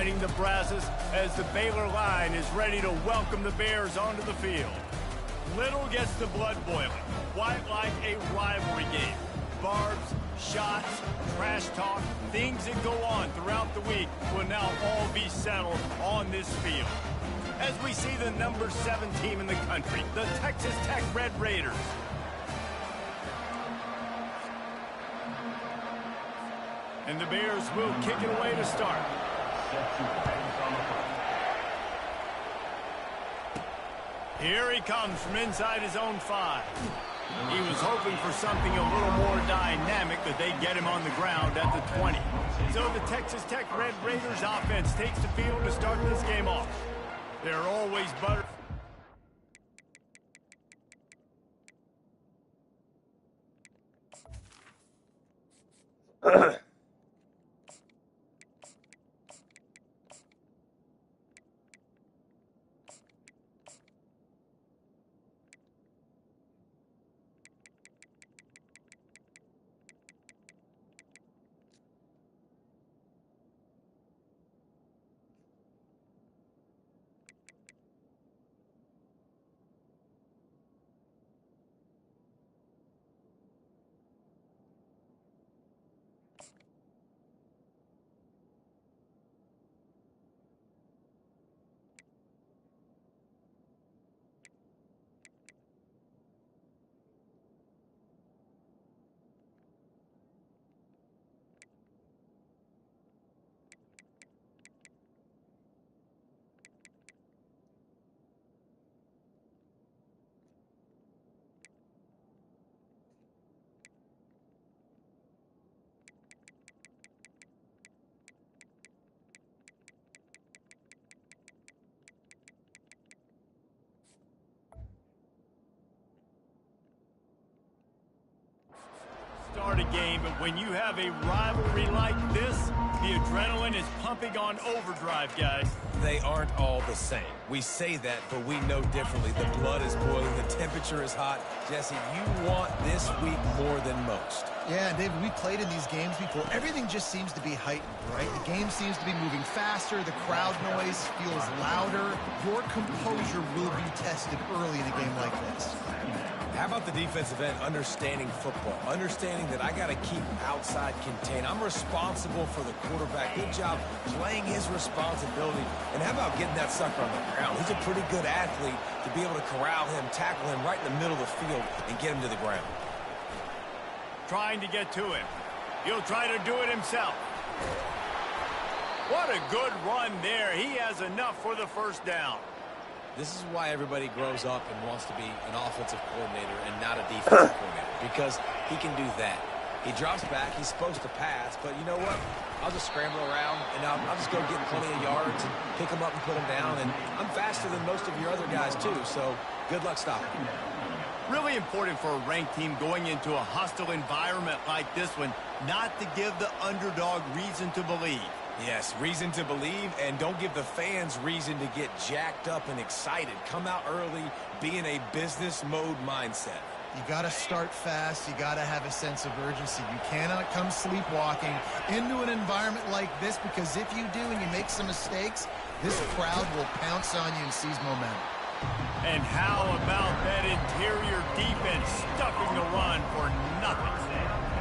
joining the brasses as the Baylor line is ready to welcome the Bears onto the field. Little gets the blood boiling, quite like a rivalry game. Barbs, shots, trash talk, things that go on throughout the week will now all be settled on this field. As we see the number 7 team in the country, the Texas Tech Red Raiders. And the Bears will kick it away to start. Here he comes from inside his own 5. He was hoping for something a little more dynamic, but they get him on the ground at the 20. So the Texas Tech Red Raiders offense takes the field to start this game off. They're always butter. Start a game, but when you have a rivalry like this, the adrenaline is pumping on overdrive, guys. They aren't all the same. We say that, but we know differently. The blood is boiling, the temperature is hot. Jesse, you want this week more than most. Yeah, David, we played in these games before. Everything just seems to be heightened, right? The game seems to be moving faster. The crowd noise feels louder. Your composure will be tested early in a game like this. How about the defensive end understanding football, understanding that I got to keep outside contained. I'm responsible for the quarterback. Good job playing his responsibility. And how about getting that sucker on the ground? He's a pretty good athlete to be able to corral him, tackle him right in the middle of the field, and get him to the ground. Trying to get to him. He'll try to do it himself. What a good run there. He has enough for the first down. This is why everybody grows up and wants to be an offensive coordinator and not a defensive coordinator, because he can do that. He drops back. He's supposed to pass, but you know what? I'll just scramble around, and I'll just go get plenty of yards and pick him up and put him down, and I'm faster than most of your other guys, too, so good luck stopping. Really important for a ranked team going into a hostile environment like this one, not to give the underdog reason to believe. Yes, reason to believe, and don't give the fans reason to get jacked up and excited. Come out early, be in a business mode mindset. You got to start fast. You got to have a sense of urgency. You cannot come sleepwalking into an environment like this, because if you do and you make some mistakes, this crowd will pounce on you and seize momentum. And how about that interior defense stuffing the run for nothing?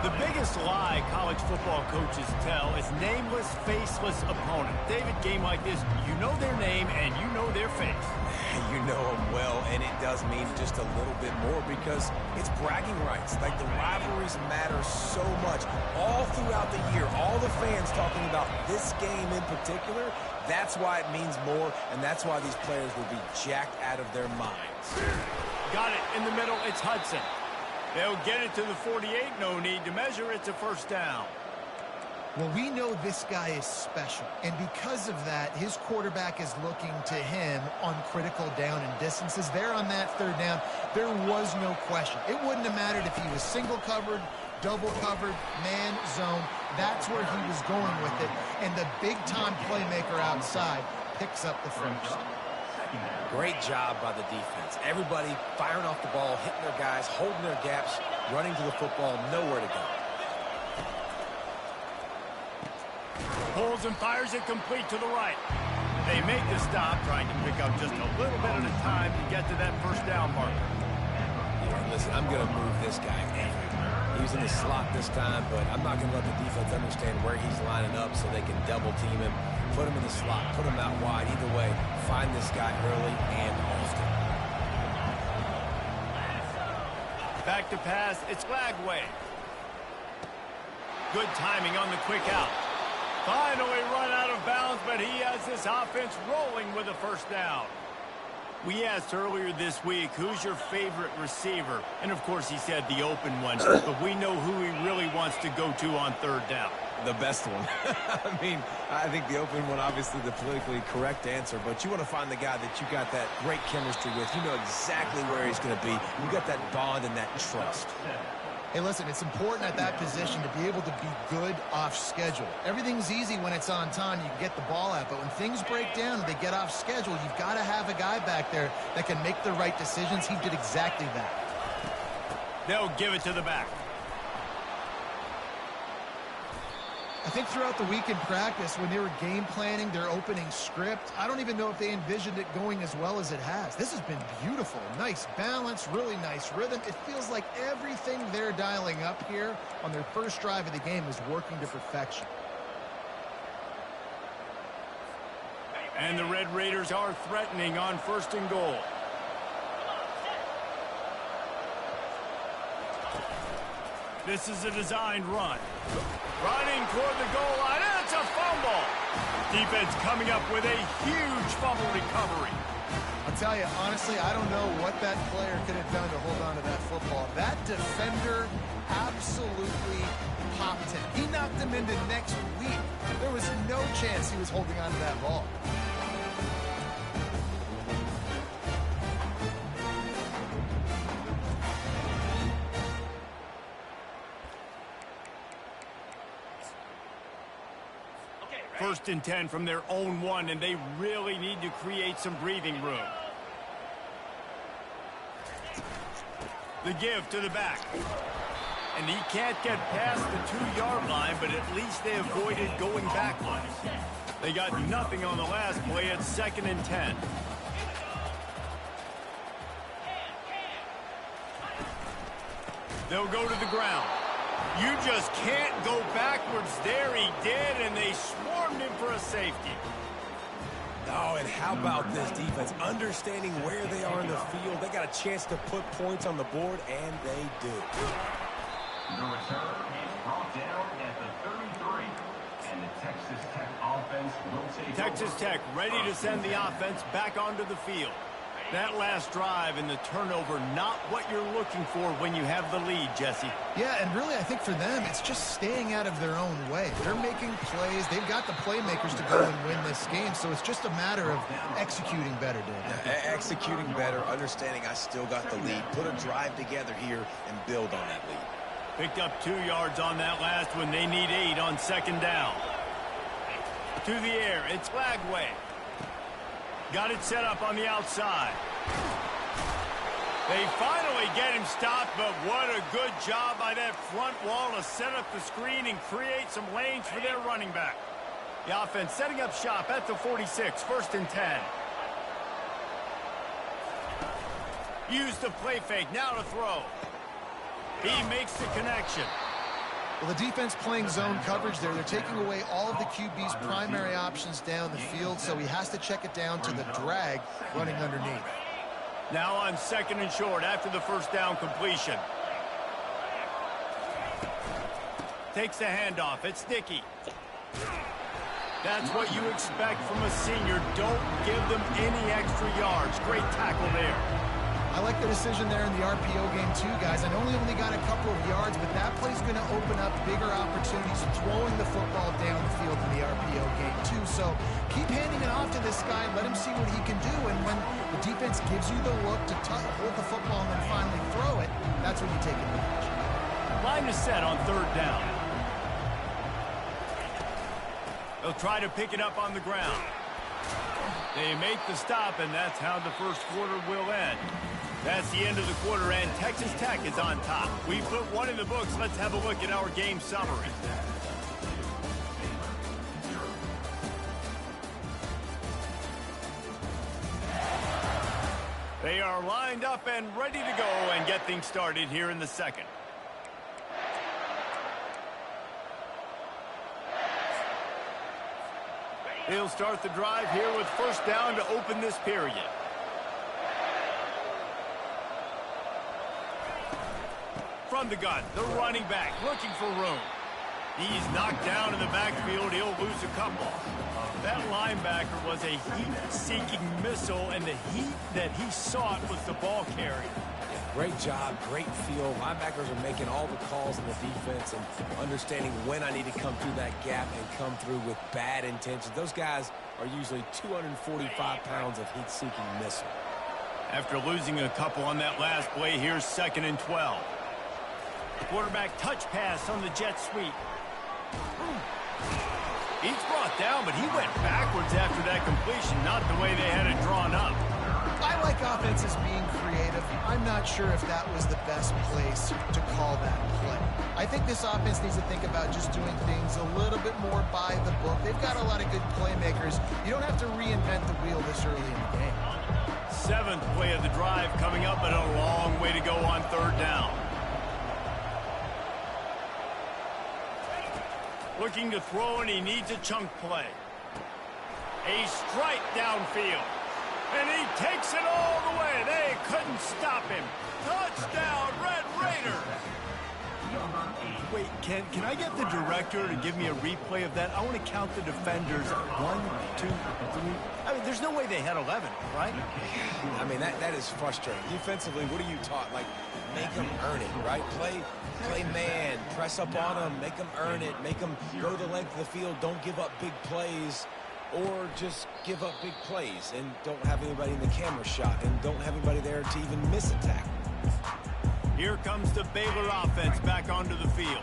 The biggest lie college football coaches tell is nameless, faceless opponent. David, game like this, you know their name and you know their face. You know them well, and it does mean just a little bit more because it's bragging rights. Like, the rivalries matter so much all throughout the year. All the fans talking about this game in particular, that's why it means more, and that's why these players will be jacked out of their minds. Got it in the middle. It's Hudson. They'll get it to the 48. No need to measure. It's a first down. Well, we know this guy is special, and because of that, his quarterback is looking to him on critical down and distances. There on that third down, there was no question. It wouldn't have mattered if he was single covered, double covered, man, zone. That's where he was going with it, and the big-time playmaker outside picks up the first. Great job by the defense. Everybody firing off the ball, hitting their guys, holding their gaps, running to the football, nowhere to go. Pulls and fires it complete to the right. They make the stop, trying to pick up just a little bit at a time to get to that first down marker. Yeah, listen, I'm going to move this guy everywhere. He's in the slot this time, but I'm not going to let the defense understand where he's lining up so they can double team him. Put him in the slot, put him out wide. Either way, find this guy early and often. Back to pass, it's Lagway. Good timing on the quick out. Finally run out of bounds, but he has this offense rolling with a first down. We asked earlier this week, who's your favorite receiver? And, of course, he said the open one, but we know who he really wants to go to on third down. The best one. I mean, I think the open one, obviously the politically correct answer, but you want to find the guy that you got that great chemistry with. You know exactly where he's going to be. You got that bond and that trust. Hey, listen, it's important at that position to be able to be good off schedule. Everything's easy when it's on time. You can get the ball out. But when things break down and they get off schedule, you've got to have a guy back there that can make the right decisions. He did exactly that. They'll give it to the back. I think throughout the week in practice, when they were game planning their opening script, I don't even know if they envisioned it going as well as it has. This has been beautiful. Nice balance, really nice rhythm. It feels like everything they're dialing up here on their first drive of the game is working to perfection. And the Red Raiders are threatening on first and goal. This is a designed run. Running toward the goal line, and it's a fumble. Defense coming up with a huge fumble recovery. I'll tell you, honestly, I don't know what that player could have done to hold on to that football. That defender absolutely popped him. He knocked him into next week. There was no chance he was holding on to that ball. First and 10 from their own one, and they really need to create some breathing room. The give to the back. And he can't get past the 2-yard line, but at least they avoided going backwards. They got nothing on the last play. It's 2nd and 10. They'll go to the ground. You just can't go backwards there. He did, and they swarmed him for a safety. Oh, and how about this defense? Understanding where they are in the field. They got a chance to put points on the board, and they do. The return is brought down at the 33. And the Texas Tech offense will take Texas Tech ready to send the offense back onto the field. That last drive and the turnover, not what you're looking for when you have the lead, Jesse. Yeah, and really, I think for them, it's just staying out of their own way. They're making plays. They've got the playmakers to go and win this game, so it's just a matter of executing better, Dave. Executing better, understanding I still got the lead. Put a drive together here and build on that lead. Picked up 2 yards on that last one. They need 8 on 2nd down. To the air, it's Lagway. Got it set up on the outside. They finally get him stopped, but what a good job by that front wall to set up the screen and create some lanes for their running back. The offense setting up shop at the 46, 1st and 10. Use the play fake, now to throw. He makes the connection. Well, the defense playing zone coverage there. They're taking away all of the QB's primary options down the field, so he has to check it down to the drag running underneath. Now on 2nd and short after the first down completion. Takes the handoff. It's Dickey. That's what you expect from a senior. Don't give them any extra yards. Great tackle there. I like the decision there in the RPO game too, guys. I know he only got a couple of yards, but that play's going to open up bigger opportunities throwing the football down the field in the RPO game too. So keep handing it off to this guy. Let him see what he can do. And when the defense gives you the look to hold the football and then finally throw it, that's when you take advantage. Line is set on 3rd down. They'll try to pick it up on the ground. They make the stop, and that's how the first quarter will end. That's the end of the quarter, and Texas Tech is on top. We put one in the books. Let's have a look at our game summary. They are lined up and ready to go and get things started here in the second. He'll start the drive here with first down to open this period. From the gun, the running back looking for room. He's knocked down in the backfield. He'll lose a couple. That linebacker was a heat-seeking missile, and the heat that he sought was the ball carrier. Great job, great feel. Linebackers are making all the calls in the defense and understanding when I need to come through that gap and come through with bad intentions. Those guys are usually 245 pounds of heat-seeking missile. After losing a couple on that last play, here's 2nd and 12. Quarterback touch pass on the jet sweep. He's brought down, but he went backwards after that completion, not the way they had it drawn up. I like offenses being creative. I'm not sure if that was the best place to call that play. I think this offense needs to think about just doing things a little bit more by the book. They've got a lot of good playmakers. You don't have to reinvent the wheel this early in the game. 7th play of the drive coming up, but a long way to go on 3rd down. Looking to throw, and he needs a chunk play. A strike downfield. And he takes it all the way. They couldn't stop him. Touchdown, Red Raiders. Wait, can I get the director to give me a replay of that? I want to count the defenders. 1, 2, 3. I mean, there's no way they had 11, right? I mean, that is frustrating. Defensively, what are you taught? Like, make them earn it, right? Play man, press up on them, make them earn it, make them go the length of the field, don't give up big plays, or just give up big plays and don't have anybody in the camera shot and don't have anybody there to even miss a tackle. Here comes the Baylor offense back onto the field.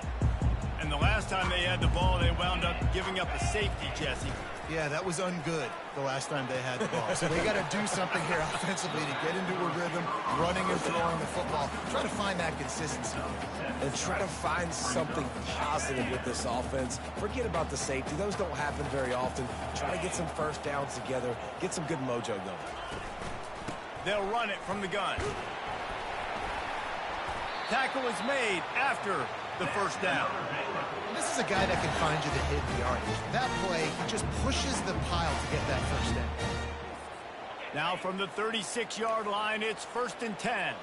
And the last time they had the ball, they wound up giving up a safety, Jesse. Yeah, that was ungood the last time they had the ball. So they got to do something here offensively to get into a rhythm, running and throwing the football. Try to find that consistency. And try to find something positive with this offense. Forget about the safety. Those don't happen very often. Try to get some first downs together. Get some good mojo going. They'll run it from the gun. Tackle is made after the first down. This is a guy that can find you the hidden yardage. That play, he just pushes the pile to get that first down. Now from the 36-yard line, it's 1st and 10.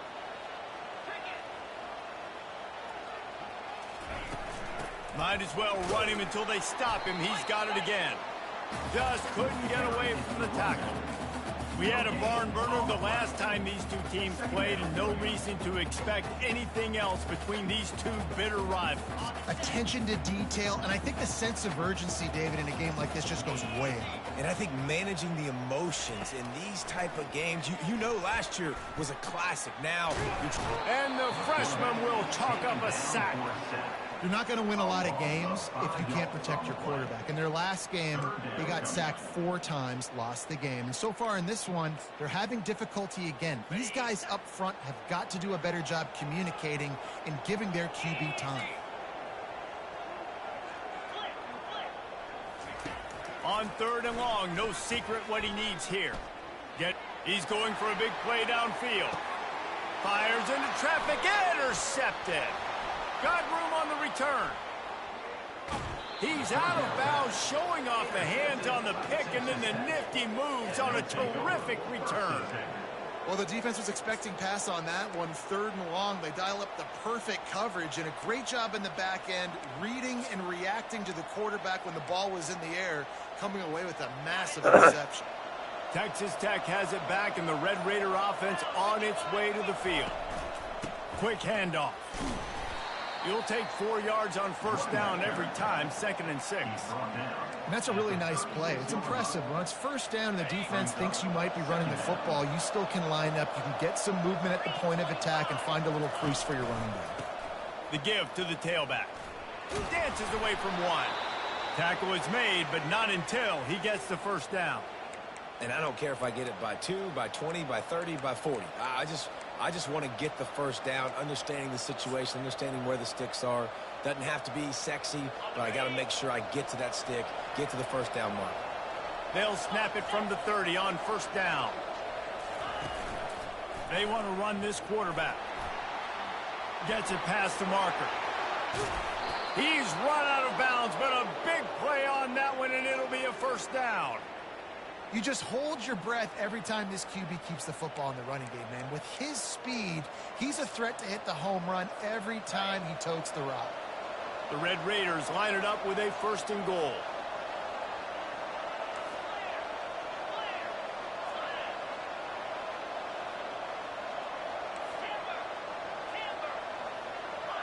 Might as well run him until they stop him. He's got it again. Just couldn't get away from the tackle. We had a barn burner the last time these two teams played, and no reason to expect anything else between these two bitter rivals. Attention to detail, and I think the sense of urgency, David, in a game like this just goes way up. And I think managing the emotions in these type of games, you know last year was a classic. Now, and the freshman will chalk up a sack. You're not going to win a lot of games if you can't protect your quarterback. In their last game, they got sacked 4 times, lost the game. And so far in this one, they're having difficulty again. These guys up front have got to do a better job communicating and giving their QB time. On 3rd and long, no secret what he needs here. He's going for a big play downfield. Fires into traffic, intercepted. Got room on the return. He's out of bounds, showing off the hands on the pick, and then the nifty moves on a terrific return. Well, the defense was expecting pass on that one. 3rd and long, they dial up the perfect coverage and a great job in the back end, reading and reacting to the quarterback when the ball was in the air, coming away with a massive interception. Texas Tech has it back, and the Red Raider offense on its way to the field. Quick handoff. You'll take 4 yards on first down every time, 2nd and 6. And that's a really nice play. It's impressive. When it's first down and the defense thinks you might be running the football, you still can line up. You can get some movement at the point of attack and find a little crease for your running back. The give to the tailback. He dances away from one. Tackle is made, but not until he gets the first down. And I don't care if I get it by 2, by 20, by 30, by 40. I just want to get the first down, understanding the situation, understanding where the sticks are. Doesn't have to be sexy, but I got to make sure I get to that stick, get to the first down mark. They'll snap it from the 30 on first down. They want to run this quarterback. Gets it past the marker. He's run out of bounds, but a big play on that one, and it'll be a first down. You just hold your breath every time this QB keeps the football in the running game, man. With his speed, he's a threat to hit the home run every time he totes the rock. The Red Raiders line it up with a 1st and goal.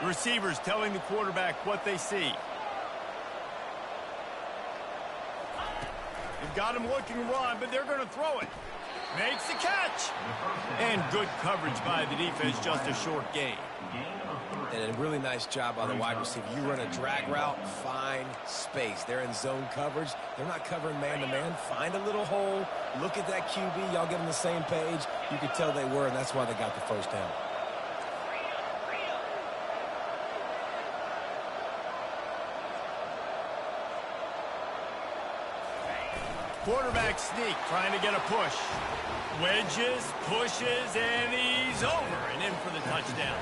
Receivers telling the quarterback what they see. They've got him looking to run, but they're going to throw it. Makes the catch. And good coverage by the defense, just a short gain. And a really nice job by the wide receiver. You run a drag route, find space. They're in zone coverage. They're not covering man-to-man. Find a little hole. Look at that QB. Y'all get on the same page. You could tell they were, and that's why they got the first down. Quarterback sneak, trying to get a push. Wedges, pushes, and he's over and in for the touchdown.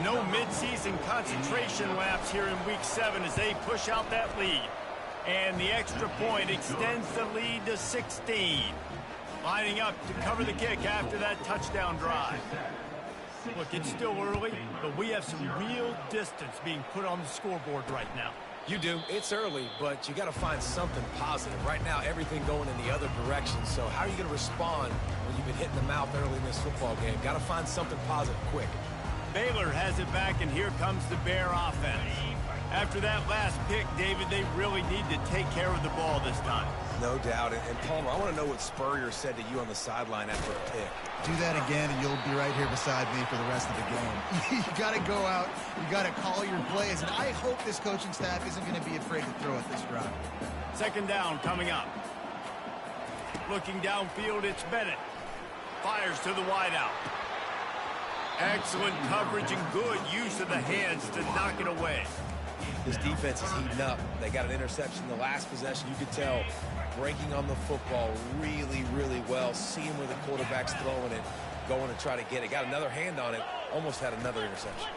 No midseason concentration laps here in Week 7 as they push out that lead. And the extra point extends the lead to 16. Lining up to cover the kick after that touchdown drive. Look, it's still early, but we have some real distance being put on the scoreboard right now. You do. It's early, but you got to find something positive. Right now, everything going in the other direction. So how are you going to respond when you've been hit in the mouth early in this football game? Got to find something positive quick. Baylor has it back, and here comes the Bear offense. After that last pick, David, they really need to take care of the ball this time. No doubt. And Palmer, I want to know what Spurrier said to you on the sideline after a pick. Do that again, and you'll be right here beside me for the rest of the game. You got to go out. You got to call your plays, and I hope this coaching staff isn't going to be afraid to throw it this drive. 2nd down coming up. Looking downfield, it's Bennett. Fires to the wideout. Excellent coverage and good use of the hands to knock it away. This defense is heating up. They got an interception the last possession. You could tell breaking on the football really, really well. Seeing where the quarterback's throwing it, going to try to get it. Got another hand on it. Almost had another interception.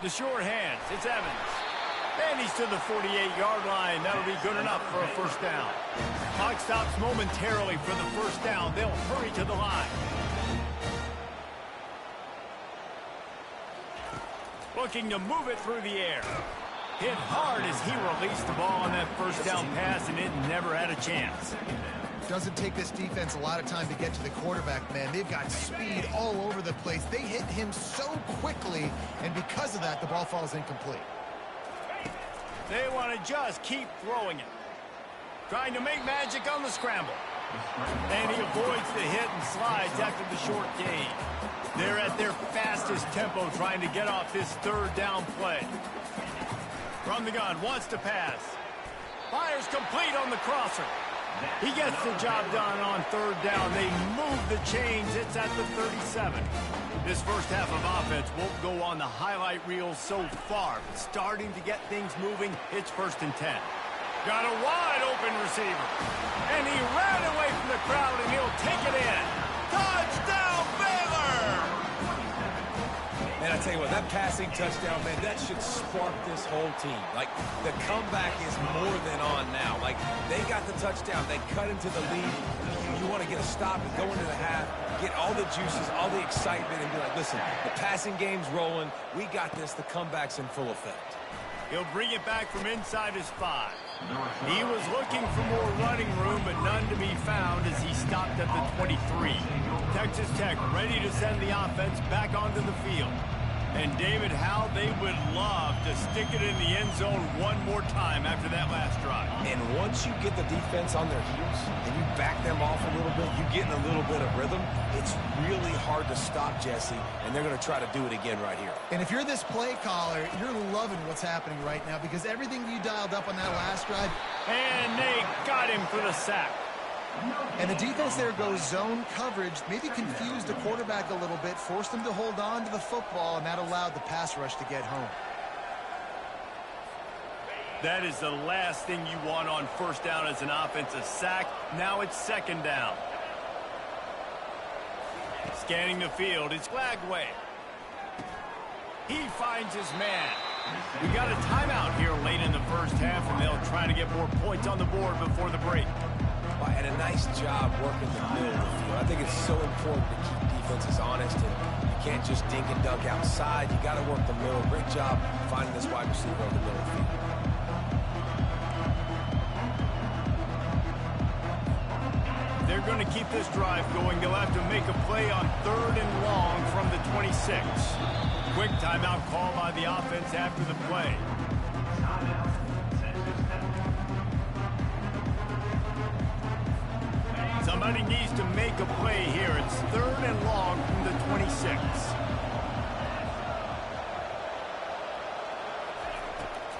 The short hands. It's Evans. And he's to the 48-yard line. That'll be good enough for a first down. Clock stops momentarily for the first down. They'll hurry to the line. Looking to move it through the air. Hit hard as he released the ball on that first down pass, and it never had a chance. Doesn't take this defense a lot of time to get to the quarterback, man. They've got speed all over the place. They hit him so quickly, and because of that, the ball falls incomplete. They want to just keep throwing it. Trying to make magic on the scramble. And he avoids the hit and slides after the short gain. They're at their fastest tempo trying to get off this 3rd down play. From the gun, wants to pass. Fires complete on the crosser. He gets the job done on 3rd down. They move the chains. It's at the 37. This first half of offense won't go on the highlight reel so far. But starting to get things moving, it's 1st and 10. Got a wide open receiver. And he ran away from the crowd, and he'll take it in. Touchdown, Baylor! Man, I tell you what, that passing touchdown, man, that should spark this whole team. Like, the comeback is more than on now. Like, they got the touchdown. They cut into the lead. You want to get a stop and go into the half, get all the juices, all the excitement, and be like, listen, the passing game's rolling. We got this. The comeback's in full effect. He'll bring it back from inside his 5. He was looking for more running room, but none to be found as he stopped at the 23. Texas Tech ready to send the offense back onto the field. And David, how they would love to stick it in the end zone one more time after that last drive. And once you get the defense on their heels and you back them off a little bit, you get in a little bit of rhythm, it's really hard to stop, Jesse, and they're going to try to do it again right here. And if you're this play caller, you're loving what's happening right now because everything you dialed up on that last drive. And they got him for the sack. And the defense there goes zone coverage, maybe confused the quarterback a little bit, forced him to hold on to the football, and that allowed the pass rush to get home. That is the last thing you want on 1st down as an offensive sack. Now it's 2nd down. Scanning the field, it's Glagway. He finds his man. We got a timeout here late in the first half, and they'll try to get more points on the board before the break. And a nice job working the middle of the field. I think it's so important to keep defenses honest, and you can't just dink and dunk outside. You got to work the middle. Great job finding this wide receiver on the middle of the field. They're going to keep this drive going. They'll have to make a play on 3rd and long from the 26. Quick timeout call by the offense after the play. Somebody needs to make a play here. It's 3rd and long from the 26.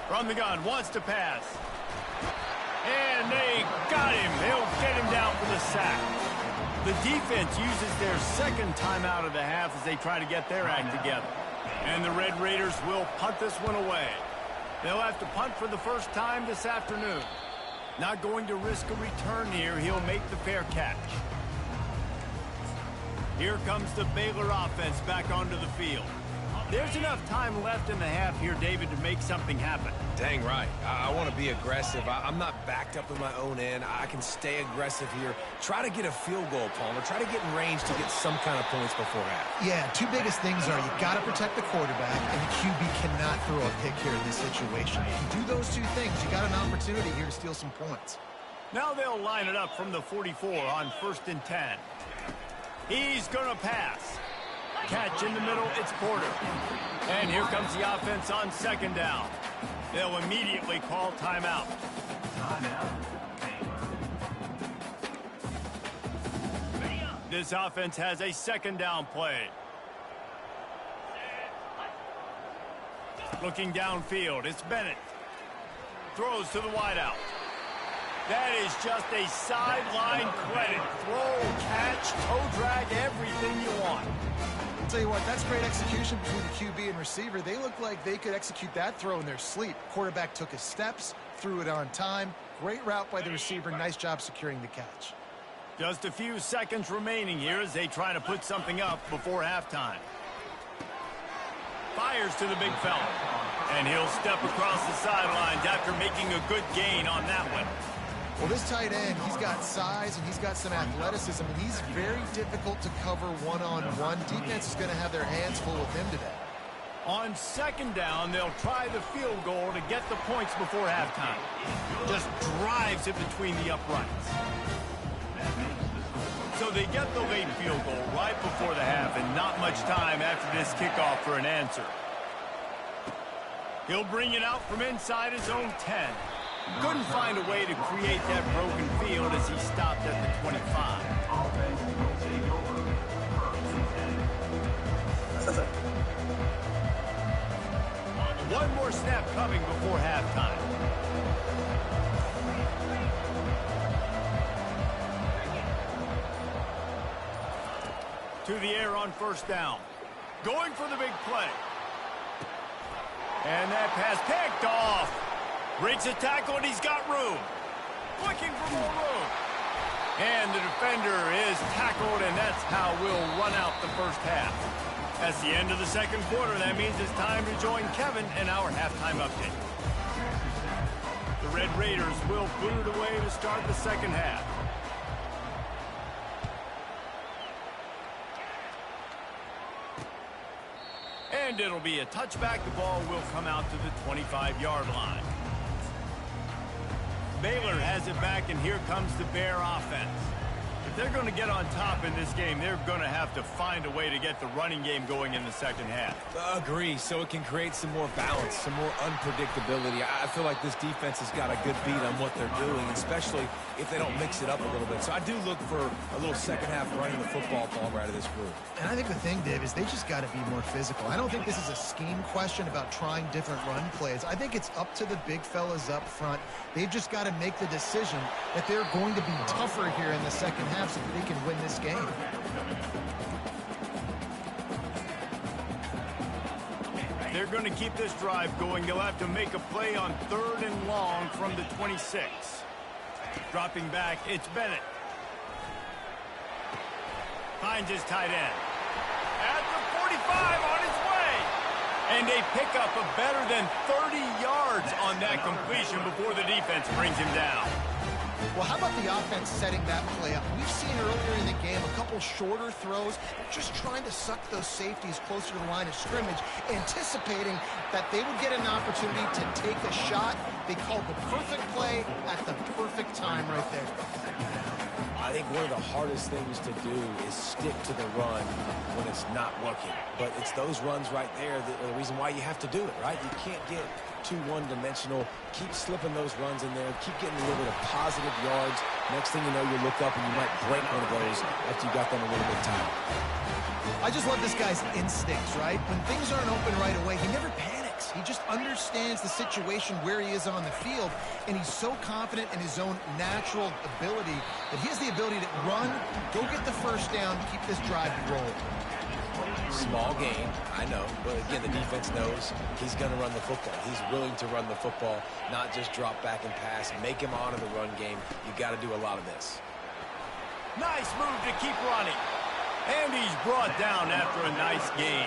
From the gun, wants to pass. And they got him. They'll get him down for the sack. The defense uses their second timeout of the half as they try to get their act together. And the Red Raiders will punt this one away. They'll have to punt for the first time this afternoon. Not going to risk a return here. He'll make the fair catch. Here comes the Baylor offense back onto the field. There's enough time left in the half here, David, to make something happen. Dang right. I want to be aggressive. I'm not backed up in my own end. I can stay aggressive here. Try to get a field goal, Palmer. Try to get in range to get some kind of points before half. Yeah, two biggest things are you got to protect the quarterback, and the QB cannot throw a pick here in this situation. If you do those two things, you got an opportunity here to steal some points. Now they'll line it up from the 44 on 1st and 10. He's going to pass. Catch in the middle, it's Porter. And here comes the offense on 2nd down. They'll immediately call timeout. This offense has a 2nd down play. Looking downfield, it's Bennett. Throws to the wideout. That is just a sideline credit. Throw, catch, toe drag, everything you want. I'll tell you what, that's great execution between the QB and receiver. They look like they could execute that throw in their sleep. Quarterback took his steps, threw it on time. Great route by the receiver. Nice job securing the catch. Just a few seconds remaining here as they try to put something up before halftime. Fires to the big fella. And he'll step across the sidelines after making a good gain on that one. Well, this tight end, he's got size and he's got some athleticism, and he's very difficult to cover one-on-one. Defense is going to have their hands full with him today. On 2nd down, they'll try the field goal to get the points before halftime. Just drives it between the uprights. So they get the late field goal right before the half, and not much time after this kickoff for an answer. He'll bring it out from inside his own 10. Couldn't find a way to create that broken field as he stopped at the 25. One more snap coming before halftime. To the air on 1st down. Going for the big play. And that pass picked off. Breaks a tackle, and he's got room. Looking for more room. And the defender is tackled, and that's how we'll run out the first half. That's the end of the 2nd quarter. That means it's time to join Kevin in our halftime update. The Red Raiders will boot it away to start the 2nd half. And it'll be a touchback. The ball will come out to the 25-yard line. Baylor has it back, and here comes the Bear offense. If they're going to get on top in this game, they're going to have to find a way to get the running game going in the 2nd half. Agree, so it can create some more balance, some more unpredictability. I feel like this defense has got a good beat on what they're doing, especially if they don't mix it up a little bit. So I do look for a little 2nd half running the football ball out of this group. And I think the thing, Dave, is they just got to be more physical. I don't think this is a scheme question about trying different run plays. I think it's up to the big fellas up front. They've just got to make the decision that they're going to be tougher here in the 2nd half so that they can win this game. They're going to keep this drive going. They'll have to make a play on 3rd and long from the 26. Dropping back, it's Bennett. Finds his tight end. At the 45 on his way. And they pick up a better than 30 yards on that completion before the defense brings him down. Well, how about the offense setting that play up? We've seen earlier in the game a couple shorter throws, just trying to suck those safeties closer to the line of scrimmage, anticipating that they would get an opportunity to take a shot. They called the perfect play at the perfect time right there. I think one of the hardest things to do is stick to the run when it's not working. But it's those runs right there that are the reason why you have to do it, right? You can't get too one-dimensional. Keep slipping those runs in there. Keep getting a little bit of positive yards. Next thing you know, you look up and you might break one of those after you got them a little bit tight. I just love this guy's instincts, right? When things aren't open right away, he never panics. He just understands the situation where he is on the field, and he's so confident in his own natural ability that he has the ability to run, go get the first down, keep this drive rolling. Small game, I know, but again, the defense knows he's going to run the football. He's willing to run the football, not just drop back and pass, make him honor the run game. You got to do a lot of this. Nice move to keep running. And he's brought down after a nice game.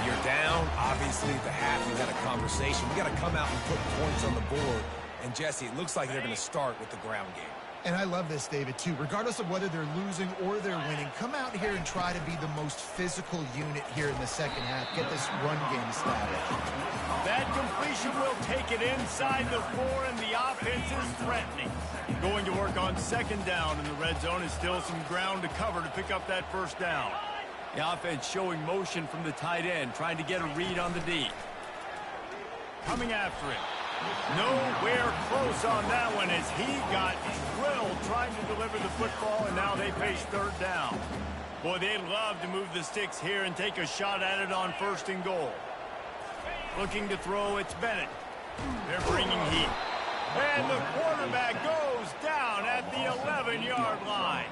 You're down. Obviously, at the half, you had a conversation. We got to come out and put points on the board. And, Jesse, it looks like they're going to start with the ground game. And I love this, David, too. Regardless of whether they're losing or they're winning, come out here and try to be the most physical unit here in the second half. Get this run game established. That completion will take it inside the 4, and the offense is threatening. Going to work on second down, and the red zone is still some ground to cover to pick up that first down. The offense showing motion from the tight end, trying to get a read on the D. Coming after him. Nowhere close on that one as he got drilled trying to deliver the football, and now they face third down. Boy, they'd love to move the sticks here and take a shot at it on first and goal. Looking to throw, it's Bennett. They're bringing heat. And the quarterback goes down at the 11-yard line.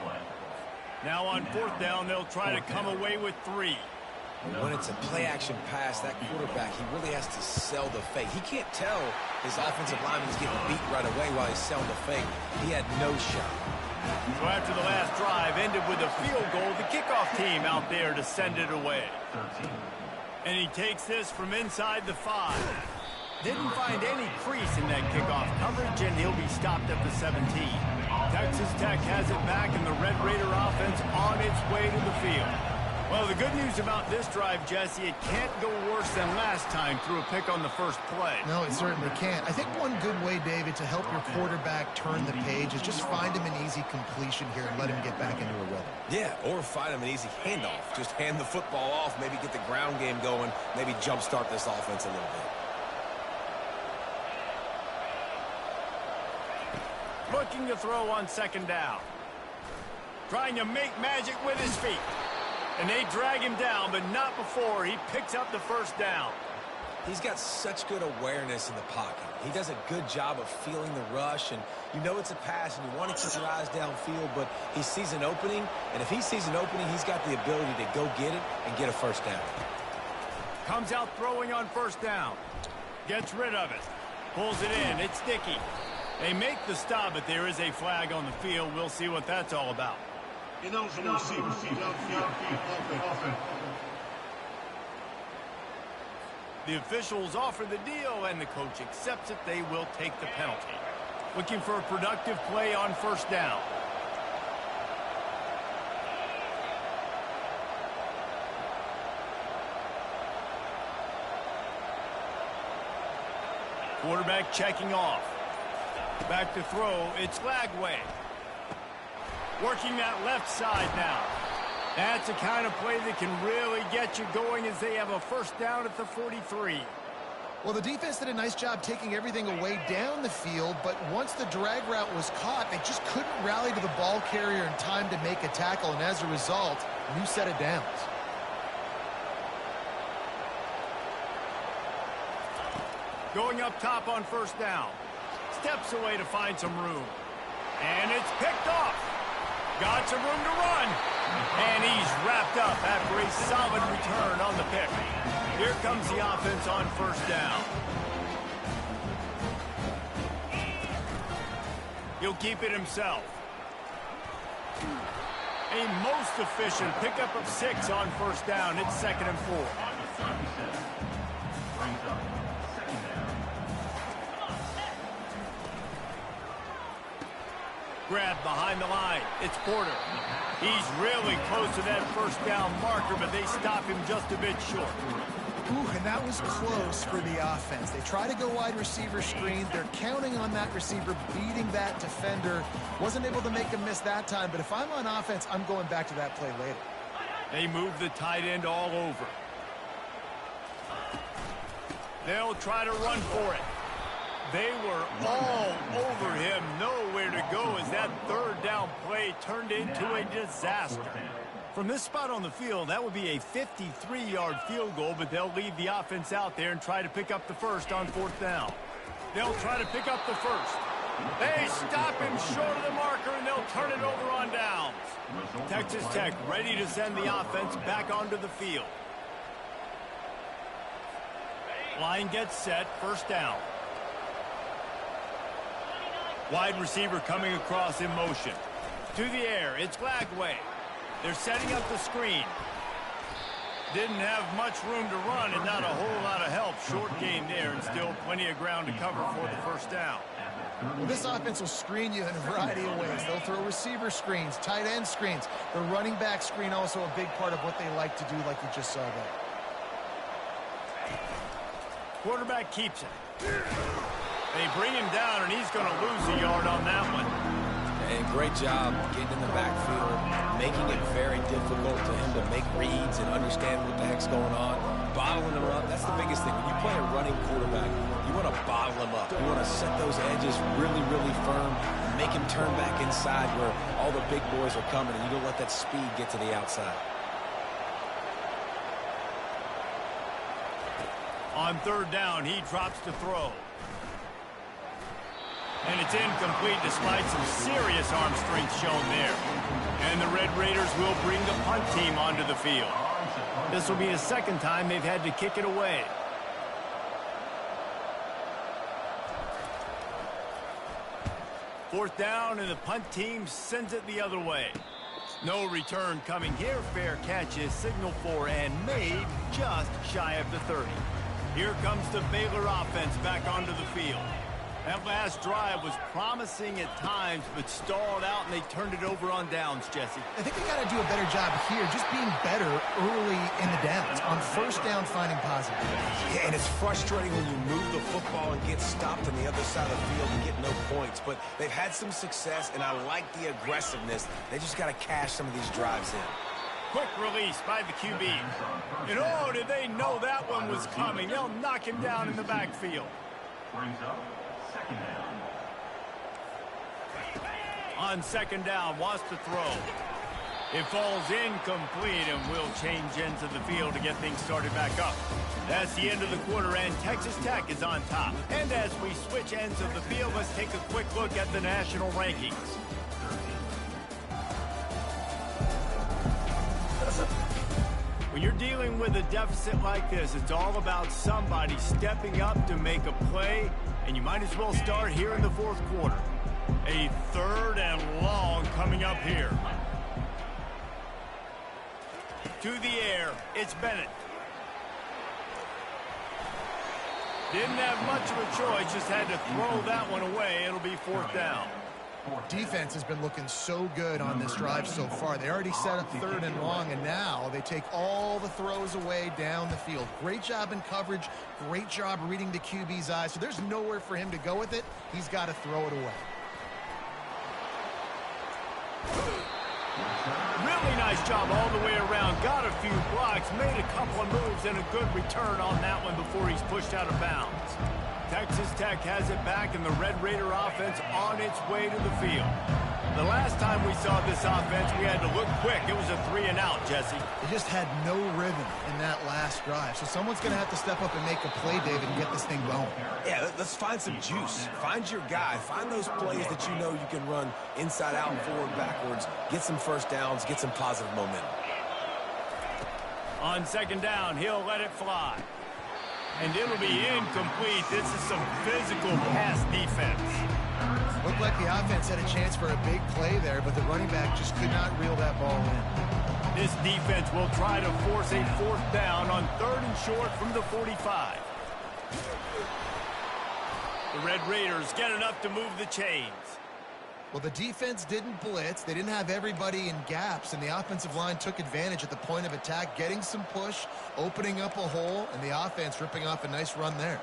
Now on fourth down, they'll try to come away with 3. When it's a play-action pass, that quarterback, he really has to sell the fake. He can't tell his offensive lineman's getting beat right away while he's selling the fake. He had no shot. So after the last drive ended with a field goal, the kickoff team out there to send it away. And he takes this from inside the 5. Didn't find any crease in that kickoff coverage, and he'll be stopped at the 17. Texas Tech has it back, and the Red Raider offense on its way to the field. Well, the good news about this drive, Jesse, it can't go worse than last time through a pick on the first play. No, it certainly can't. I think one good way, David, to help your quarterback turn the page is just find him an easy completion here and let him get back into a rhythm. Yeah, or find him an easy handoff. Just hand the football off, maybe get the ground game going, maybe jumpstart this offense a little bit. Looking to throw on second down. Trying to make magic with his feet. And they drag him down, but not before he picks up the first down. He's got such good awareness in the pocket. He does a good job of feeling the rush, and you know it's a pass, and you want to keep your eyes downfield, but he sees an opening, and if he sees an opening, he's got the ability to go get it and get a first down. Comes out throwing on first down. Gets rid of it. Pulls it in. It's Dickey. They make the stop, but there is a flag on the field. We'll see what that's all about. The officials offer the deal, and the coach accepts it. They will take the penalty. Looking for a productive play on first down. Quarterback checking off. Back to throw. It's Lagway. Working that left side now. That's the kind of play that can really get you going as they have a first down at the 43. Well, the defense did a nice job taking everything away down the field, but once the drag route was caught, they just couldn't rally to the ball carrier in time to make a tackle, and as a result, a new set of downs. Going up top on first down. Steps away to find some room. And it's picked off. Got some room to run. And he's wrapped up after a solid return on the pick. Here comes the offense on first down. He'll keep it himself. A most efficient pickup of 6 on first down. It's 2nd and 4. Grab behind the line. It's Porter. He's really close to that first down marker, but they stop him just a bit short. Ooh, and that was close for the offense. They try to go wide receiver screen. They're counting on that receiver beating that defender. Wasn't able to make him miss that time, but if I'm on offense, I'm going back to that play later. They move the tight end all over. They'll try to run for it. They were all over him. Nowhere to go as that third down play turned into a disaster. From this spot on the field, that would be a 53-yard field goal, but they'll leave the offense out there and try to pick up the first on 4th down. They'll try to pick up the first. They stop him short of the marker, and they'll turn it over on downs. Texas Tech ready to send the offense back onto the field. Line gets set, 1st down. Wide receiver coming across in motion. To the air, it's Glagway. They're setting up the screen. Didn't have much room to run and not a whole lot of help. Short gain there and still plenty of ground to cover for the first down. Well, this offense will screen you in a variety of ways. They'll throw receiver screens, tight end screens. The running back screen also a big part of what they like to do, like you just saw there. Quarterback keeps it. They bring him down, and he's going to lose a yard on that one. And great job getting in the backfield, making it very difficult for him to make reads and understand what the heck's going on. Bottling him up, that's the biggest thing. When you play a running quarterback, you want to bottle him up. You want to set those edges really, really firm and make him turn back inside where all the big boys are coming, and you don't let that speed get to the outside. On 3rd down, he drops to throw. And it's incomplete despite some serious arm strength shown there. And the Red Raiders will bring the punt team onto the field. This will be the 2nd time they've had to kick it away. Fourth down, and the punt team sends it the other way. No return coming here. Fair catch is signaled for and made just shy of the 30. Here comes the Baylor offense back onto the field. That last drive was promising at times, but stalled out, and they turned it over on downs, Jesse. I think they got to do a better job here, just being better early in the downs. On 1st down, finding positive. Yeah, and it's frustrating when you move the football and get stopped on the other side of the field and get no points. But they've had some success, and I like the aggressiveness. They just got to cash some of these drives in. Quick release by the QB. And oh, did they know that one was coming? They'll knock him down in the backfield. Brings up 2nd down. On 2nd down, wants to throw. It falls incomplete, and will change ends of the field to get things started back up. That's the end of the quarter, and Texas Tech is on top. And as we switch ends of the field, let's take a quick look at the national rankings. When you're dealing with a deficit like this, it's all about somebody stepping up to make a play, and you might as well start here in the 4th quarter. A 3rd and long coming up here. To the air, it's Bennett. Didn't have much of a choice, just had to throw that one away. It'll be 4th down. Defense has been looking so good on this drive so far. They already set up 3rd and long, and now they take all the throws away down the field. Great job in coverage. Great job reading the QB's eyes. So there's nowhere for him to go with it. He's got to throw it away. Really nice job all the way around. Got a few blocks, made a couple of moves, and a good return on that one before he's pushed out of bounds. Texas Tech has it back, and the Red Raider offense on its way to the field. The last time we saw this offense, we had to look quick. It was a 3-and-out, Jesse. They just had no rhythm in that last drive. So someone's going to have to step up and make a play, David, and get this thing going. Yeah, let's find some juice. Find your guy. Find those plays that you know you can run inside out and forward, backwards. Get some first downs. Get some positive momentum. On 2nd down, he'll let it fly. And it'll be incomplete. This is some physical pass defense. Looked like the offense had a chance for a big play there, but the running back just could not reel that ball in. This defense will try to force a 4th down on 3rd and short from the 45. The Red Raiders get enough to move the chains. Well, the defense didn't blitz. They didn't have everybody in gaps, and the offensive line took advantage at the point of attack, getting some push, opening up a hole, and the offense ripping off a nice run there.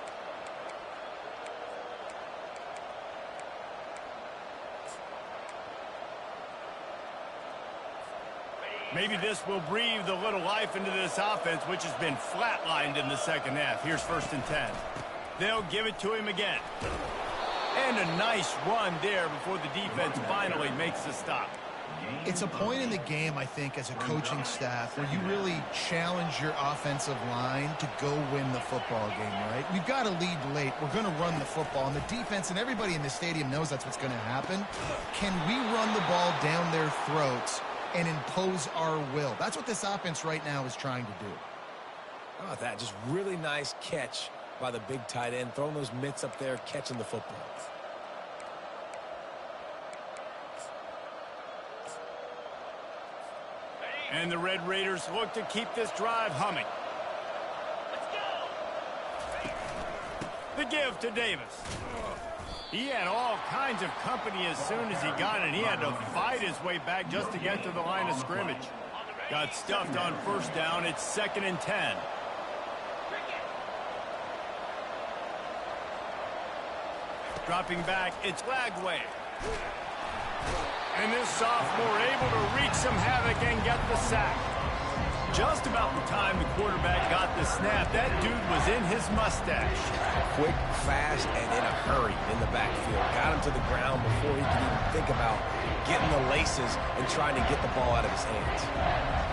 Maybe this will breathe a little life into this offense, which has been flatlined in the second half. Here's 1st and 10. They'll give it to him again. And a nice run there before the defense finally makes the stop. It's a point in the game, I think, as a coaching staff where you really challenge your offensive line to go win the football game, right? We've got to lead late. We're going to run the football. And the defense and everybody in the stadium knows that's what's going to happen. Can we run the ball down their throats and impose our will? That's what this offense right now is trying to do. How about that? Just really nice catch by the big tight end, throwing those mitts up there, catching the football. And the Red Raiders look to keep this drive humming. The give to Davis. He had all kinds of company as soon as he got it. He had to fight his way back just to get to the line of scrimmage. Got stuffed on 1st down. It's 2nd and 10. Dropping back, it's Lagway. And this sophomore able to wreak some havoc and get the sack. Just about the time the quarterback got the snap, that dude was in his mustache. Quick, fast, and in a hurry in the backfield. Got him to the ground before he could even think about getting the laces and trying to get the ball out of his hands.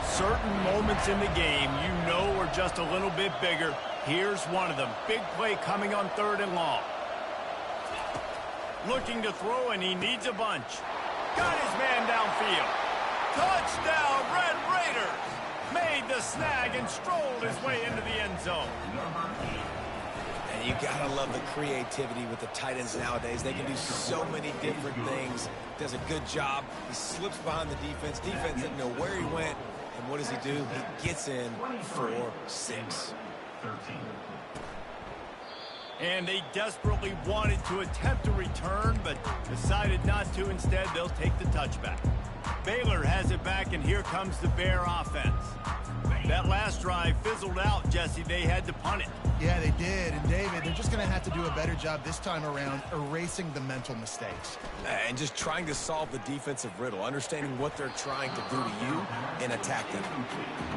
Certain moments in the game you know are just a little bit bigger. Here's one of them. Big play coming on 3rd and long. Looking to throw, and he needs a bunch. Got his man downfield. Touchdown, Red Raiders! Made the snag and strolled his way into the end zone. And you gotta love the creativity with the tight ends nowadays. They can do so many different things. Does a good job. He slips behind the defense. Defense didn't know where he went. And what does he do? He gets in for 6. And they desperately wanted to attempt a return, but decided not to. Instead, they'll take the touchback. Baylor has it back, and here comes the Bear offense. That last drive fizzled out, Jesse. They had to punt it. Yeah, they did. And, David, they're just going to have to do a better job this time around erasing the mental mistakes. And just trying to solve the defensive riddle, understanding what they're trying to do to you and attack them.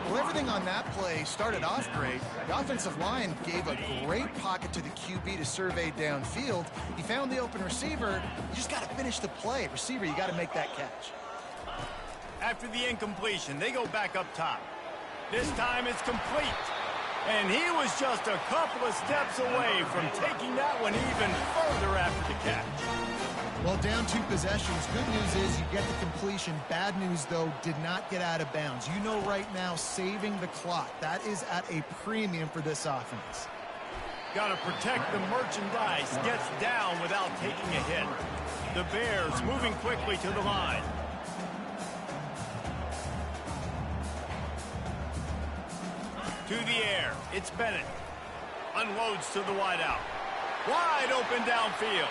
Well, everything on that play started off great. The offensive line gave a great pocket to the QB to survey downfield. He found the open receiver. You just got to finish the play. Receiver, you got to make that catch. After the incompletion, they go back up top. This time it's complete. And he was just a couple of steps away from taking that one even further after the catch. Well, down 2 possessions. Good news is you get the completion. Bad news, though, did not get out of bounds. You know right now, saving the clock. That is at a premium for this offense. Got to protect the merchandise. Gets down without taking a hit. The Bears moving quickly to the line. To the air, it's Bennett. Unloads to the wideout. Wide open downfield.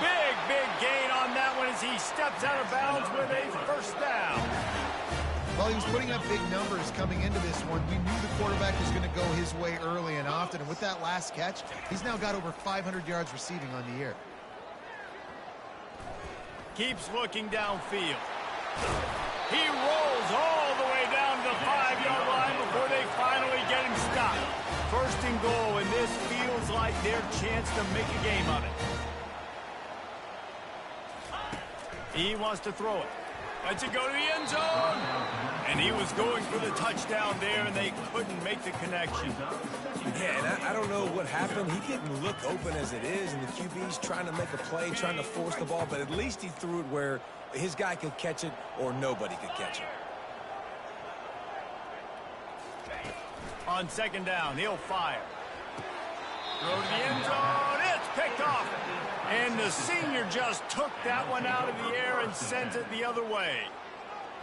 Big gain on that one as he steps out of bounds with a 1st down. Well, he was putting up big numbers coming into this one. We knew the quarterback was going to go his way early and often. And with that last catch, he's now got over 500 yards receiving on the year. Keeps looking downfield. He rolls all the way down to the 5-yard line before they finally get him stopped. 1st and goal, and this feels like their chance to make a game of it. He wants to throw it. Lets it go to the end zone. And he was going for the touchdown there, and they couldn't make the connection. Yeah, and I don't know what happened. He didn't look open as it is, and the QB's trying to make a play, trying to force the ball, but at least he threw it where his guy could catch it or nobody could catch it. On 2nd down, he'll fire. Throw to the end zone. It's picked off. And the senior just took that one out of the air and sent it the other way.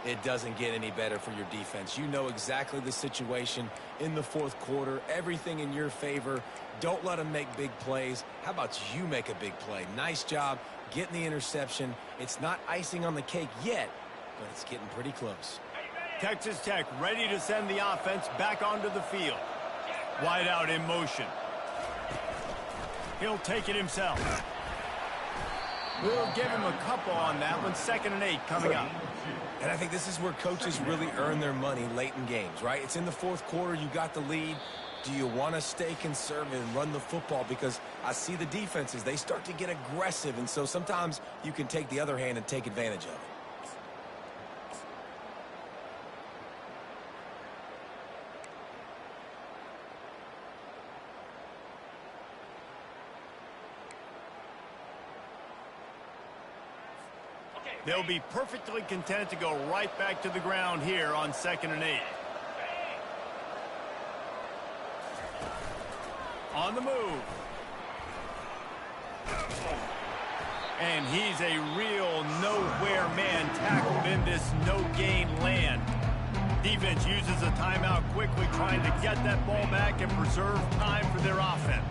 It doesn't get any better for your defense. You know exactly the situation in the fourth quarter. Everything in your favor. Don't let them make big plays. How about you make a big play? Nice job getting the interception. It's not icing on the cake yet, but it's getting pretty close. Texas Tech ready to send the offense back onto the field. Wide out in motion. He'll take it himself. We'll give him a couple on that one. 2nd and 8 coming up. And I think this is where coaches really earn their money late in games, right? It's in the fourth quarter. You got the lead. Do you want to stay conservative and run the football? Because I see the defenses, they start to get aggressive. And so sometimes you can take the other hand and take advantage of it. They'll be perfectly content to go right back to the ground here on 2nd and 8. On the move. And he's a real nowhere man tackled in this no-gain land. Defense uses a timeout quickly, trying to get that ball back and preserve time for their offense.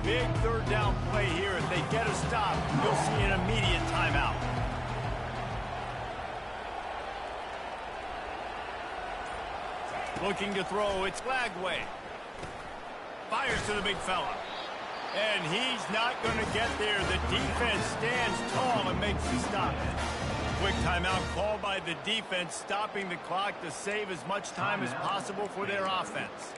Big 3rd down play here. If they get a stop, you'll see an immediate timeout. Looking to throw, it's Lagway. Fires to the big fella. And he's not going to get there. The defense stands tall and makes the stop. Quick timeout called by the defense, stopping the clock to save as much time as possible for their offense.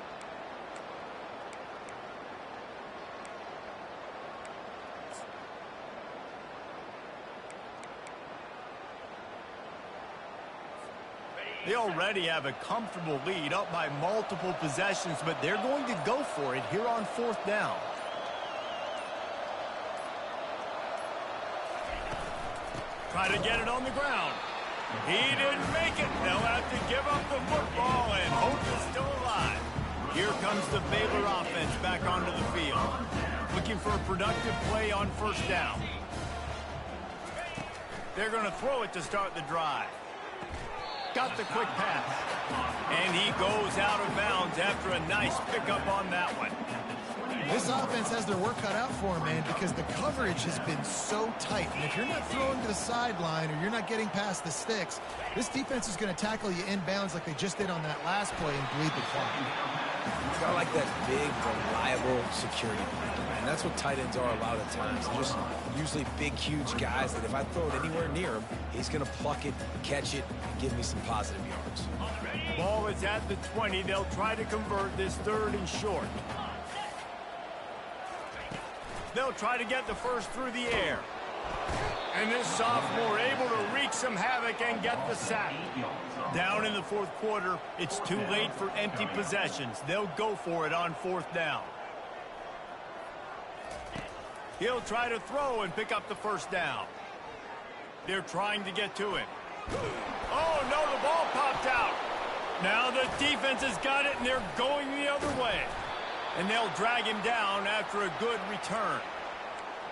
They already have a comfortable lead, up by multiple possessions, but they're going to go for it here on 4th down. Try to get it on the ground. He didn't make it. They'll have to give up the football, and hope is still alive. Here comes the Baylor offense back onto the field. Looking for a productive play on 1st down. They're going to throw it to start the drive. Got the quick pass. And he goes out of bounds after a nice pickup on that one. This offense has their work cut out for them, man, because the coverage has been so tight. And if you're not throwing to the sideline or you're not getting past the sticks, this defense is going to tackle you inbounds like they just did on that last play and bleed the clock. I like that big, reliable security blanket, man. That's what tight ends are a lot of times. They're just usually big, huge guys that if I throw it anywhere near him, he's going to pluck it, catch it, and give me some positive yards. Ball is at the 20. They'll try to convert this 3rd and short. They'll try to get the first through the air. And this sophomore able to wreak some havoc and get the sack. Down in the 4th quarter, it's too late for empty possessions. They'll go for it on 4th down. He'll try to throw and pick up the 1st down. They're trying to get to him. Oh, no, the ball popped out. Now the defense has got it, and they're going the other way. And they'll drag him down after a good return.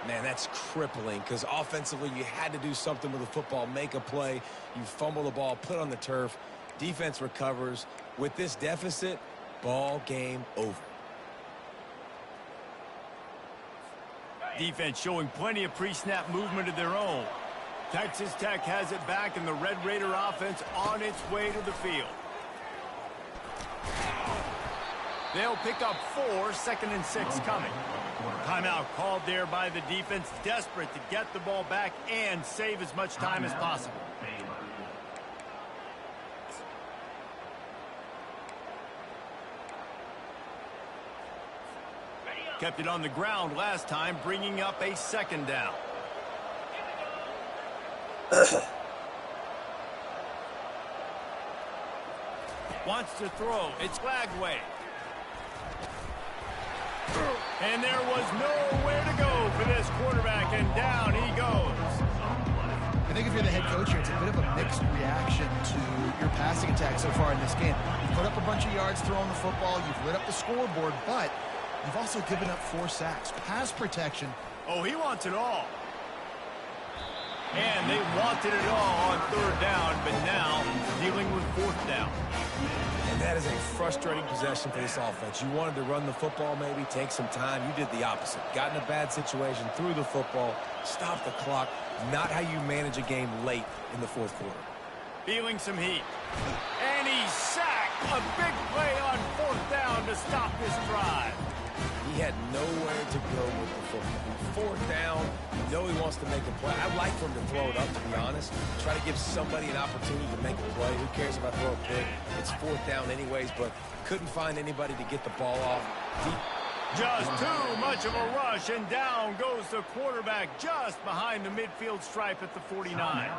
Man, that's crippling because offensively you had to do something with the football, make a play. You fumble the ball, put on the turf. Defense recovers. With this deficit, ball game over. Defense showing plenty of pre-snap movement of their own. Texas Tech has it back, and the Red Raider offense on its way to the field. They'll pick up 4, 2nd and 6 coming. Timeout called there by the defense, desperate to get the ball back and save as much time as possible. Kept it on the ground last time, bringing up a 2nd down. Wants to throw. It's Lagway. And there was nowhere to go for this quarterback, and down he goes. I think if you're the head coach here, it's a bit of a mixed reaction to your passing attack so far in this game. You've put up a bunch of yards throwing the football, you've lit up the scoreboard, but You've also given up 4 sacks. Pass protection. Oh, he wants it all. And they wanted it all on 3rd down, but now dealing with 4th down. And that is a frustrating possession for this offense. You wanted to run the football, maybe take some time. You did the opposite. Got in a bad situation, threw the football, stopped the clock. Not how you manage a game late in the 4th quarter. Feeling some heat. And he's sacked. A big play on 4th down to stop this drive. He had nowhere to go with the football. 4th down, you know he wants to make a play. I'd like for him to throw it up, to be honest. Try to give somebody an opportunity to make a play. Who cares if I throw a pick? It's 4th down anyways, but couldn't find anybody to get the ball off. Just too much of a rush, and down goes the quarterback just behind the midfield stripe at the 49.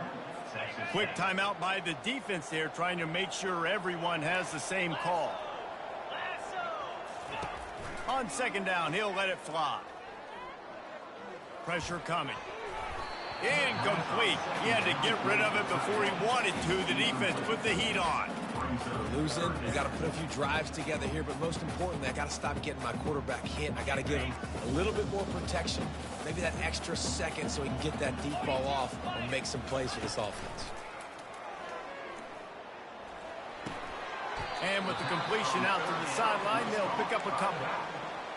Quick timeout by the defense there, trying to make sure everyone has the same call. On 2nd down, he'll let it fly. Pressure coming. Incomplete. He had to get rid of it before he wanted to. The defense put the heat on. Losing, we got to put a few drives together here, but most importantly, I got to stop getting my quarterback hit. I got to give him a little bit more protection, maybe that extra second so he can get that deep ball off and make some plays for this offense. And with the completion out to the sideline, they'll pick up a couple.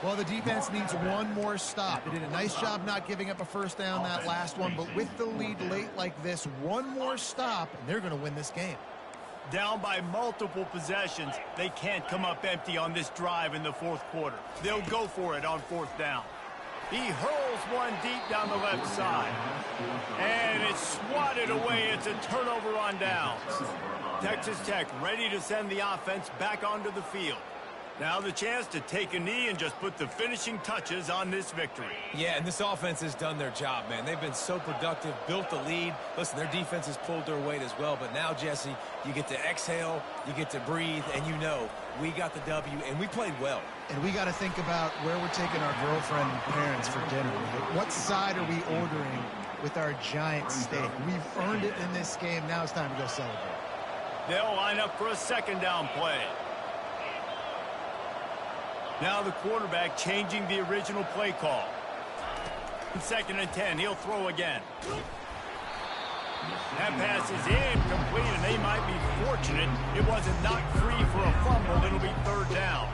Well, the defense needs one more stop. They did a nice job not giving up a 1st down that last one, but with the lead late like this, one more stop, and they're going to win this game. Down by multiple possessions, they can't come up empty on this drive in the 4th quarter. They'll go for it on 4th down. He hurls one deep down the left side. And it's swatted away. It's a turnover on downs. Texas Tech ready to send the offense back onto the field. Now the chance to take a knee and just put the finishing touches on this victory. Yeah, and this offense has done their job, man. They've been so productive, built the lead. Listen, their defense has pulled their weight as well. But now, Jesse, you get to exhale, you get to breathe, and you know we got the W, and we played well. And we got to think about where we're taking our girlfriend and parents for dinner. What side are we ordering with our giant steak? We've earned it in this game. Now it's time to go celebrate. They'll line up for a 2nd down play. Now the quarterback changing the original play call. 2nd and 10, he'll throw again. That pass is incomplete, and they might be fortunate it wasn't knocked free for a fumble. It'll be 3rd down.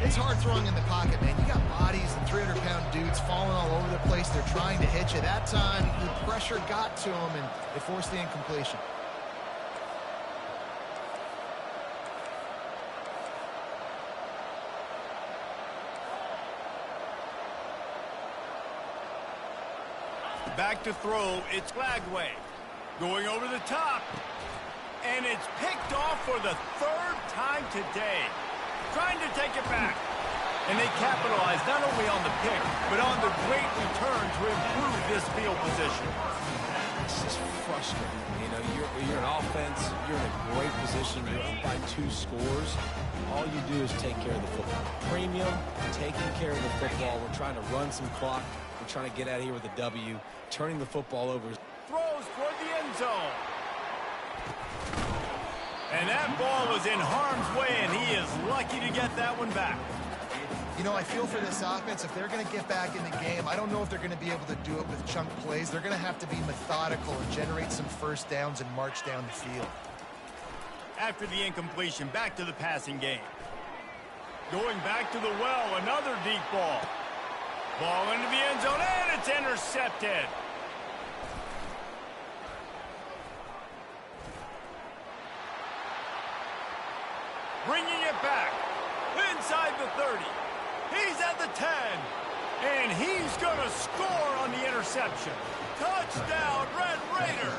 It's hard throwing in the pocket, man. You got bodies and 300-pound dudes falling all over the place. They're trying to hit you. That time, the pressure got to them, and it forced the incompletion. Back to throw, it's Lagway. Going over the top. And it's picked off for the 3rd time today. Trying to take it back. And they capitalize not only on the pick, but on the great return to improve this field position. It's just frustrating. You know, you're an offense, you're in a great position, you're up by 2 scores. All you do is take care of the football. Premium, taking care of the football. We're trying to run some clock. We're trying to get out of here with a W. Turning the football over. Throws toward the end zone. And that ball was in harm's way, and he is lucky to get that one back. You know, I feel for this offense, if they're going to get back in the game, I don't know if they're going to be able to do it with chunk plays. They're going to have to be methodical and generate some 1st downs and march down the field. After the incompletion, back to the passing game. Going back to the well, another deep ball. Ball into the end zone, and it's intercepted. Bringing it back. Inside the 30. He's at the 10. And he's going to score on the interception. Touchdown, Red Raider.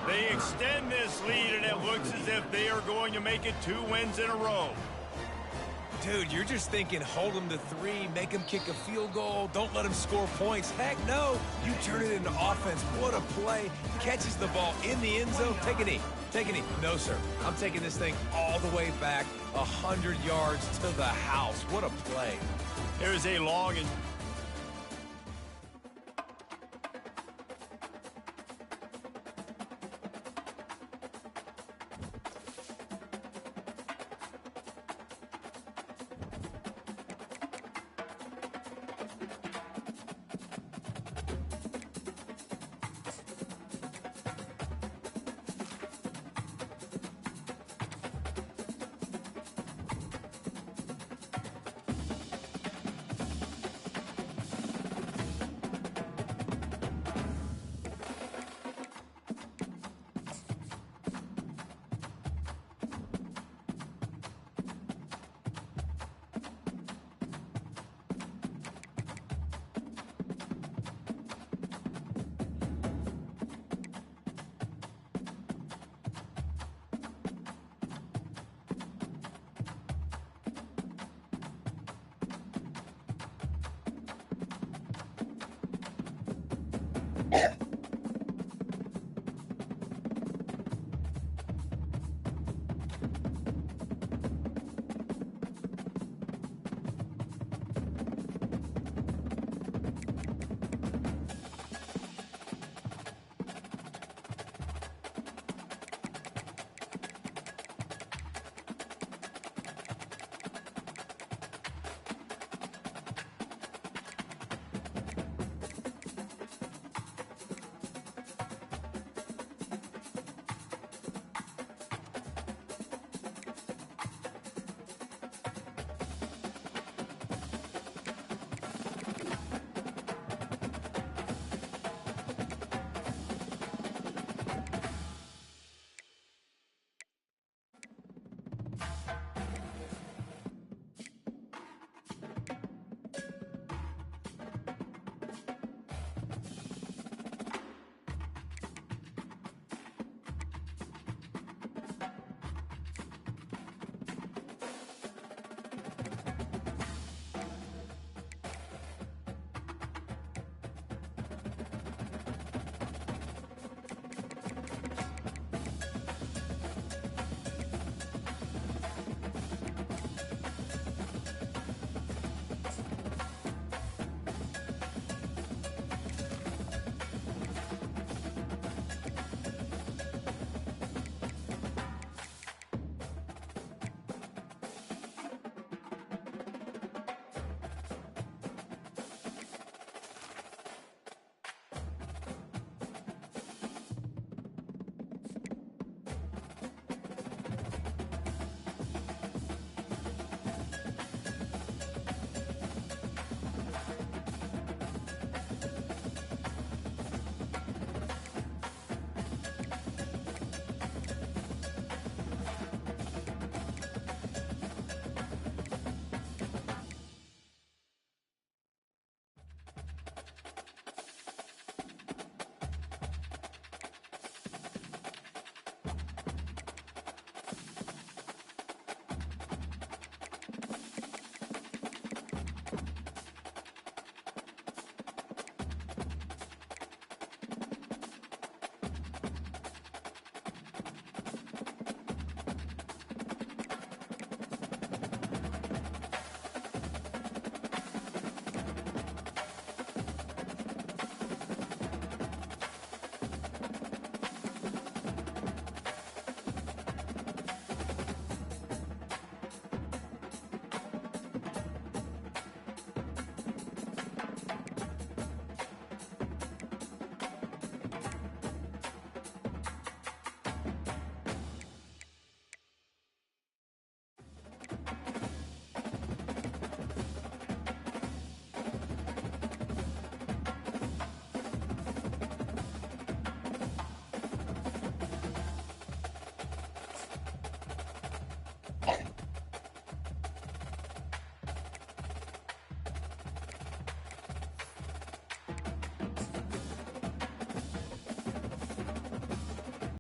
They extend this lead, and it looks as if they are going to make it 2 wins in a row. Dude, you're just thinking hold them to 3, make them kick a field goal, don't let them score points. Heck no, you turn it into offense. What a play. Catches the ball in the end zone. Take a knee. Take a knee. No, sir. I'm taking this thing all the way back 100 yards to the house. What a play. There's a long